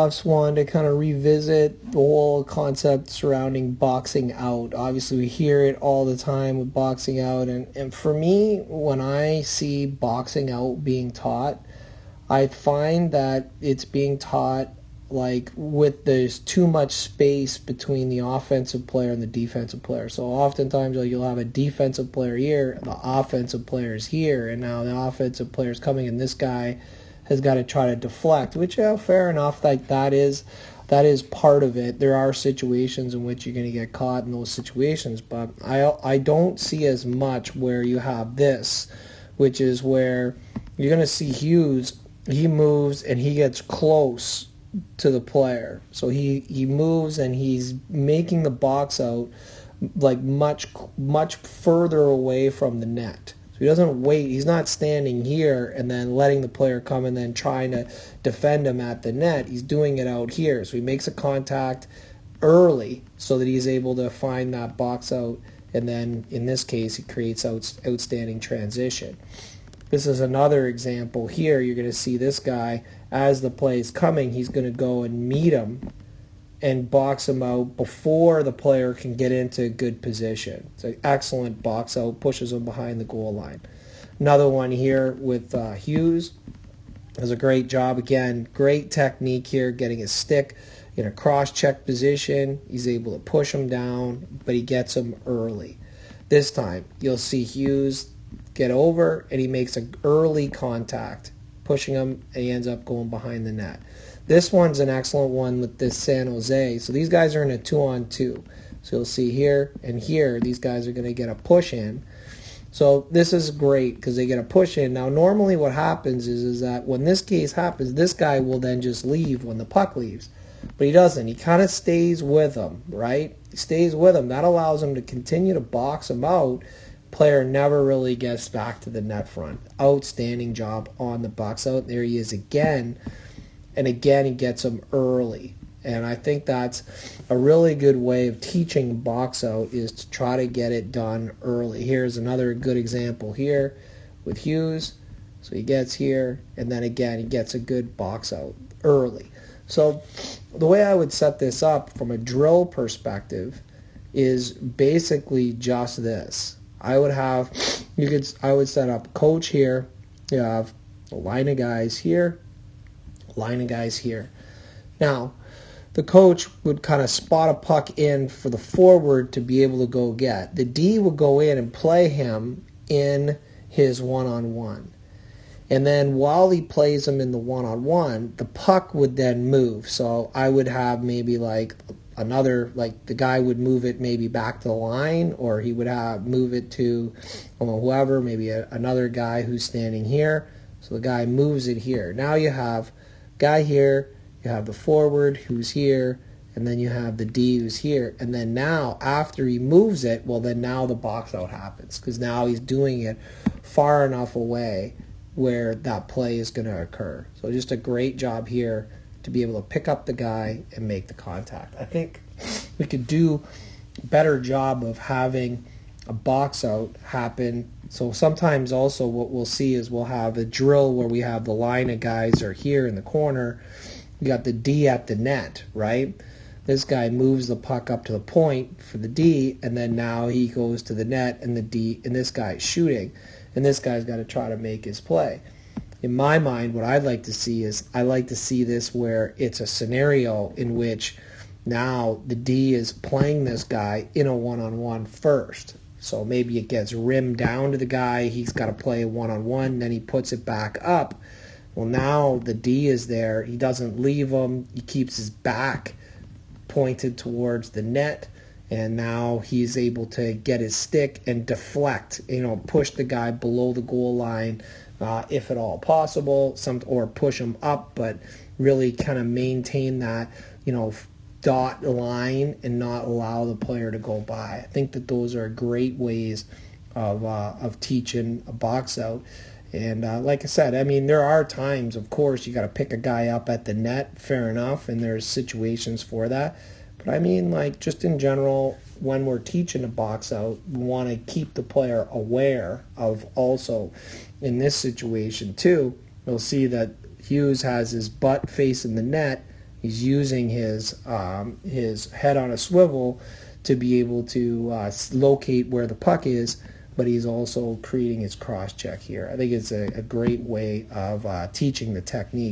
One to kind of revisit the whole concept surrounding boxing out. Obviously, we hear it all the time with boxing out, and for me, when I see boxing out being taught, I find that it's being taught like with there's too much space between the offensive player and the defensive player. So oftentimes you'll have a defensive player here, the offensive player is here, and now the offensive player is coming, and this guy has got to try to deflect, which, yeah, fair enough, like that is part of it. There are situations in which you're going to get caught in those situations, but I don't see as much where you have this, which is where you're going to see Hughes, he moves and he gets close to the player. So he moves and he's making the box out like much further away from the net. He doesn't wait. He's not standing here and then letting the player come and then trying to defend him at the net. He's doing it out here. So he makes a contact early so that he's able to find that box out, and then in this case he creates outstanding transition. This is another example here. You're going to see this guy, as the play is coming, he's going to go and meet him and box him out before the player can get into a good position. It's an excellent box out, pushes him behind the goal line. Another one here with Hughes does a great job. Again, great technique here, getting his stick in a cross-check position. He's able to push him down, but he gets him early. This time, you'll see Hughes get over, and he makes an early contact, pushing him, and he ends up going behind the net. This one's an excellent one with this San Jose. So these guys are in a 2-on-2. So you'll see here and here, these guys are going to get a push in. So this is great because they get a push in. Now normally what happens is that when this case happens, this guy will then just leave when the puck leaves. But he doesn't. He kind of stays with them, right? He stays with them. That allows him to continue to box him out. Player never really gets back to the net front. Outstanding job on the box out. There he is again. And again, he gets them early. And I think that's a really good way of teaching box out, is to try to get it done early. Here's another good example here with Hughes. So he gets here, and then again, he gets a good box out early. So the way I would set this up from a drill perspective is basically just this. I would set up coach here. You have a line of guys here, line of guys here. Now, the coach would kind of spot a puck in for the forward to be able to go get. The D would go in and play him in his one-on-one. And then while he plays him in the one-on-one, the puck would then move. So I would have maybe like another, like the guy would move it maybe back to the line, or he would move it to whoever, maybe another guy who's standing here. So the guy moves it here. Now you have guy here, you have the forward who's here, and then you have the D who's here. And then now, after he moves it, well, then now the box out happens, because now he's doing it far enough away where that play is going to occur. So just a great job here to be able to pick up the guy and make the contact. I think we could do a better job of having a box out happen. So sometimes also what we'll see is we'll have a drill where we have the line of guys are here in the corner. You got the D at the net, right? This guy moves the puck up to the point for the D, and then now he goes to the net, and the D, and this guy is shooting, and this guy's got to try to make his play. In my mind, what I'd like to see is, I like to see this where it's a scenario in which now the D is playing this guy in a one-on-one first. So maybe it gets rimmed down to the guy, he's got to play a one-on-one, then he puts it back up. Well, now the D is there, he doesn't leave him, he keeps his back pointed towards the net, and now he's able to get his stick and deflect, push the guy below the goal line, if at all possible, or push him up, but really kind of maintain that, dot line and not allow the player to go by. I think that those are great ways of teaching a box out. And like I said, I mean, there are times, of course, you got to pick a guy up at the net, fair enough, and there's situations for that. But I mean, like, just in general, when we're teaching a box out, we want to keep the player aware of also, in this situation too, you'll see that Hughes has his butt facing the net, He's using his head on a swivel to be able to locate where the puck is, but he's also creating his cross check here. I think it's a great way of teaching the technique.